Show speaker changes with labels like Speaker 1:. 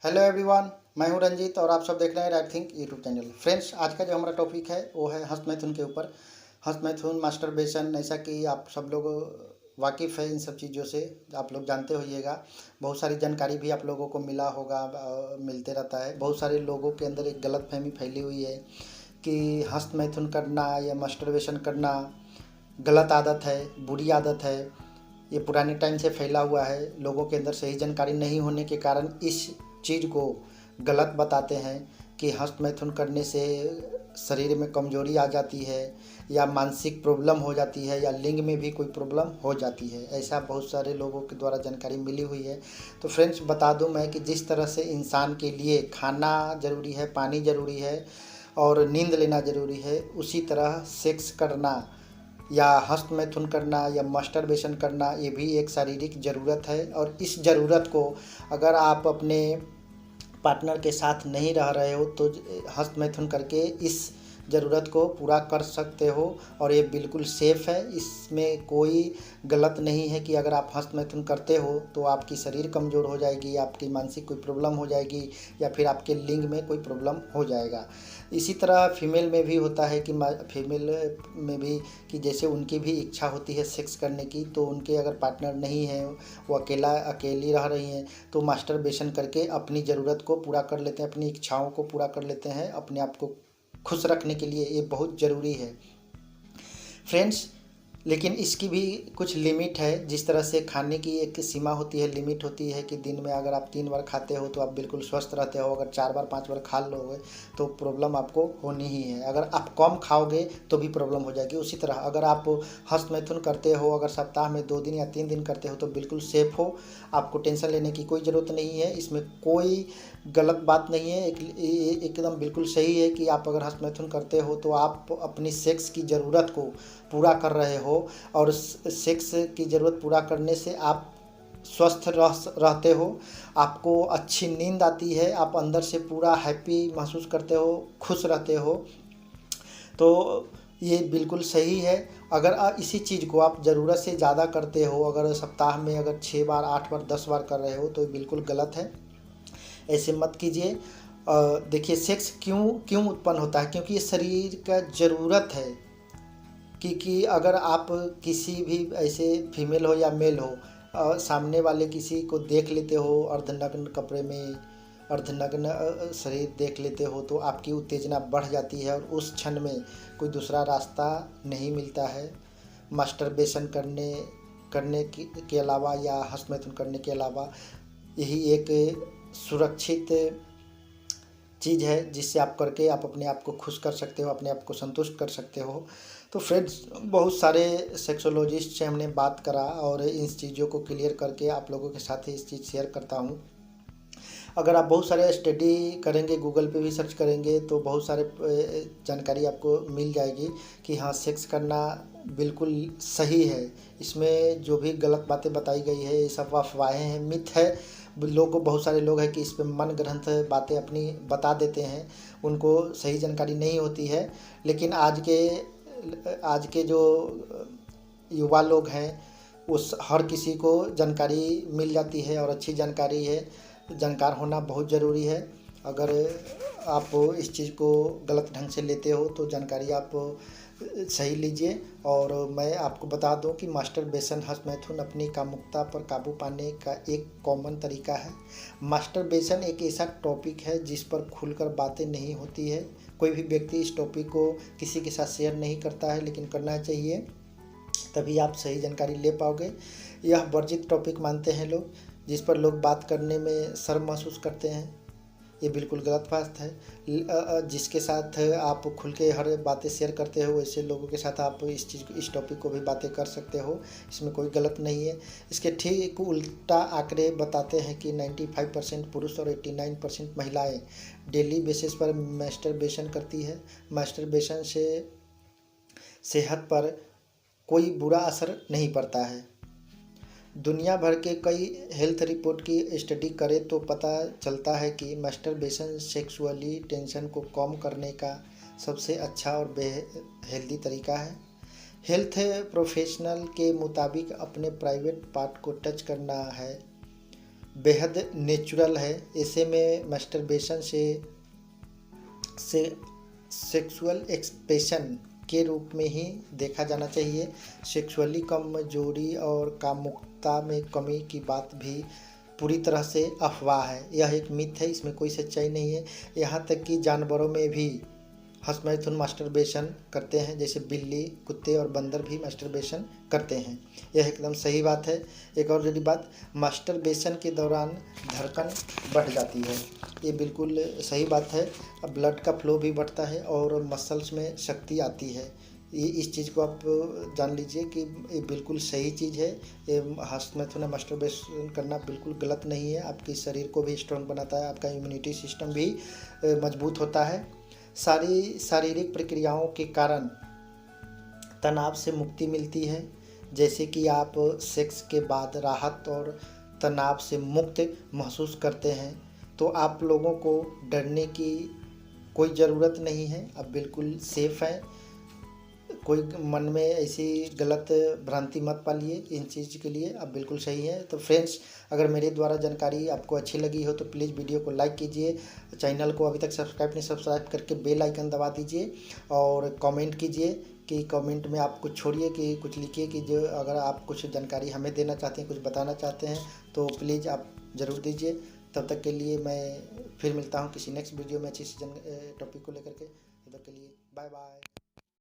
Speaker 1: Hello everyone, मैं हूं रंजीत और आप सब देख रहे हैं right think YouTube channel. Friends, आज का जो हमारा टॉपिक है वो है हस्त मैथुन के ऊपर। हस्त मैथुन, मास्टरबेशन, ऐसा कि आप सब लोग वाकिफ़ है इन सब चीज़ों से, आप लोग जानते होइएगा। बहुत सारी जानकारी भी आप लोगों को मिला होगा, मिलते रहता है। बहुत सारे लोगों के अंदर एक गलतफहमी फैली हुई है कि हस्त मैथुन करना या मास्टरबेशन करना गलत आदत है, बुरी आदत है। ये पुराने टाइम से फैला हुआ है। लोगों के अंदर सही जानकारी नहीं होने के कारण इस चीज़ को गलत बताते हैं कि हस्त मैथुन करने से शरीर में कमजोरी आ जाती है या मानसिक प्रॉब्लम हो जाती है या लिंग में भी कोई प्रॉब्लम हो जाती है। ऐसा बहुत सारे लोगों के द्वारा जानकारी मिली हुई है। तो फ्रेंड्स, बता दूं मैं कि जिस तरह से इंसान के लिए खाना ज़रूरी है, पानी ज़रूरी है और नींद लेना ज़रूरी है, उसी तरह सेक्स करना या हस्त मैथुन करना या मास्टरबेशन करना ये भी एक शारीरिक ज़रूरत है। और इस ज़रूरत को अगर आप अपने पार्टनर के साथ नहीं रह रहे हो तो हस्त मैथुन करके इस ज़रूरत को पूरा कर सकते हो। और ये बिल्कुल सेफ़ है, इसमें कोई गलत नहीं है कि अगर आप हस्त मैथुन करते हो तो आपकी शरीर कमज़ोर हो जाएगी, आपकी मानसिक कोई प्रॉब्लम हो जाएगी या फिर आपके लिंग में कोई प्रॉब्लम हो जाएगा। इसी तरह फीमेल में भी होता है कि फीमेल में भी कि जैसे उनकी भी इच्छा होती है सेक्स करने की, तो उनके अगर पार्टनर नहीं है, वो अकेली रह रही हैं, तो मास्टरबेशन करके अपनी ज़रूरत को पूरा कर लेते हैं, अपनी इच्छाओं को पूरा कर लेते हैं। अपने आप को खुश रखने के लिए ये बहुत ज़रूरी है फ्रेंड्स। लेकिन इसकी भी कुछ लिमिट है। जिस तरह से खाने की एक सीमा होती है, लिमिट होती है कि दिन में अगर आप 3 बार खाते हो तो आप बिल्कुल स्वस्थ रहते हो। अगर 4 बार 5 बार खा लोगे तो प्रॉब्लम आपको होनी ही है। अगर आप कम खाओगे तो भी प्रॉब्लम हो जाएगी। उसी तरह अगर आप हस्त मैथुन करते हो, अगर सप्ताह में 2 दिन या 3 दिन करते हो तो बिल्कुल सेफ़ हो। आपको टेंशन लेने की कोई ज़रूरत नहीं है, इसमें कोई गलत बात नहीं है। एकदम बिल्कुल सही है कि आप अगर हस्त मैथुन करते हो तो आप अपनी सेक्स की ज़रूरत को पूरा कर रहे हो। और सेक्स की ज़रूरत पूरा करने से आप स्वस्थ रहते हो, आपको अच्छी नींद आती है, आप अंदर से पूरा हैप्पी महसूस करते हो, खुश रहते हो। तो ये बिल्कुल सही है। अगर इसी चीज़ को आप ज़रूरत से ज़्यादा करते हो, अगर सप्ताह में अगर 6 बार 8 बार 10 बार कर रहे हो तो बिल्कुल गलत है, ऐसे मत कीजिए। देखिए, सेक्स क्यों क्यों उत्पन्न होता है, क्योंकि ये शरीर का ज़रूरत है। कि अगर आप किसी भी ऐसे फीमेल हो या मेल हो, सामने वाले किसी को देख लेते हो अर्धनग्न कपड़े में, अर्धनग्न शरीर देख लेते हो तो आपकी उत्तेजना बढ़ जाती है और उस क्षण में कोई दूसरा रास्ता नहीं मिलता है। मास्टरबेशन करने के अलावा या हस्त मैथुन करने के अलावा यही एक सुरक्षित चीज़ है जिससे आप करके आप अपने आप को खुश कर सकते हो, अपने आप को संतुष्ट कर सकते हो। तो फ्रेंड्स, बहुत सारे सेक्सोलॉजिस्ट से हमने बात करा और इन चीज़ों को क्लियर करके आप लोगों के साथ ही इस चीज़ शेयर करता हूँ। अगर आप बहुत सारे स्टडी करेंगे, गूगल पे भी सर्च करेंगे तो बहुत सारे जानकारी आपको मिल जाएगी कि हाँ, सेक्स करना बिल्कुल सही है। इसमें जो भी गलत बातें बताई गई है ये सब अफवाहें हैं, मिथ है। बहुत सारे लोग हैं कि इस पे मन ग्रंथ बातें अपनी बता देते हैं, उनको सही जानकारी नहीं होती है। लेकिन आज के जो युवा लोग हैं उस हर किसी को जानकारी मिल जाती है और अच्छी जानकारी है। जानकार होना बहुत ज़रूरी है। अगर आप इस चीज़ को गलत ढंग से लेते हो तो जानकारी आप सही लीजिए। और मैं आपको बता दूं कि मास्टरबेशन, हस्त मैथुन अपनी कामुकता पर काबू पाने का एक कॉमन तरीका है। मास्टरबेशन एक ऐसा टॉपिक है जिस पर खुलकर बातें नहीं होती है। कोई भी व्यक्ति इस टॉपिक को किसी के साथ शेयर नहीं करता है, लेकिन करना चाहिए, तभी आप सही जानकारी ले पाओगे। यह वर्जित टॉपिक मानते हैं लोग, जिस पर लोग बात करने में शर्म महसूस करते हैं। ये बिल्कुल गलत बात है। जिसके साथ आप खुल के हर बातें शेयर करते हो वैसे लोगों के साथ आप इस टॉपिक को भी बातें कर सकते हो, इसमें कोई गलत नहीं है। इसके ठीक उल्टा आंकड़े बताते हैं कि 95% पुरुष और 89% महिलाएं डेली बेसिस पर मास्टरबेशन करती है। मास्टरबेशन से सेहत पर कोई बुरा असर नहीं पड़ता है। दुनिया भर के कई हेल्थ रिपोर्ट की स्टडी करें तो पता चलता है कि मास्टरबेशन सेक्सुअली टेंशन को कम करने का सबसे अच्छा और हेल्दी तरीका है। हेल्थ प्रोफेशनल के मुताबिक अपने प्राइवेट पार्ट को टच करना है बेहद नेचुरल है। ऐसे में मास्टरबेशन से सेक्सुअल एक्सप्रेशन के रूप में ही देखा जाना चाहिए। सेक्सुअली कमजोरी और कामुकता में कमी की बात भी पूरी तरह से अफवाह है। यह एक मिथ है, इसमें कोई सच्चाई नहीं है। यहाँ तक कि जानवरों में भी हस्तमैथुन मास्टरबेशन करते हैं, जैसे बिल्ली, कुत्ते और बंदर भी मास्टरबेशन करते हैं। यह एकदम सही बात है। एक और जरूरी बात, मास्टरबेशन के दौरान धड़कन बढ़ जाती है, ये बिल्कुल सही बात है। ब्लड का फ्लो भी बढ़ता है और मसल्स में शक्ति आती है। ये इस चीज़ को आप जान लीजिए कि ये बिल्कुल सही चीज़ है। ये हस्तमैथुन मास्टरबेशन करना बिल्कुल गलत नहीं है। आपके शरीर को भी स्ट्रॉन्ग बनाता है, आपका इम्यूनिटी सिस्टम भी मजबूत होता है। सारी शारीरिक प्रक्रियाओं के कारण तनाव से मुक्ति मिलती है, जैसे कि आप सेक्स के बाद राहत और तनाव से मुक्त महसूस करते हैं। तो आप लोगों को डरने की कोई ज़रूरत नहीं है, आप बिल्कुल सेफ़ हैं। कोई मन में ऐसी गलत भ्रांति मत पालिए, इन चीज़ के लिए आप बिल्कुल सही हैं। तो फ्रेंड्स, अगर मेरे द्वारा जानकारी आपको अच्छी लगी हो तो प्लीज़ वीडियो को लाइक कीजिए, चैनल को अभी तक सब्सक्राइब करके बेल आइकन दबा दीजिए और कमेंट कीजिए कि कमेंट में आप कुछ छोड़िए कि कुछ लिखिए कि जो अगर आप कुछ जानकारी हमें देना चाहते हैं, कुछ बताना चाहते हैं तो प्लीज़ आप ज़रूर दीजिए। तब तक के लिए मैं फिर मिलता हूँ किसी नेक्स्ट वीडियो में अच्छी सी टॉपिक को लेकर के। तब तक के लिए बाय बाय।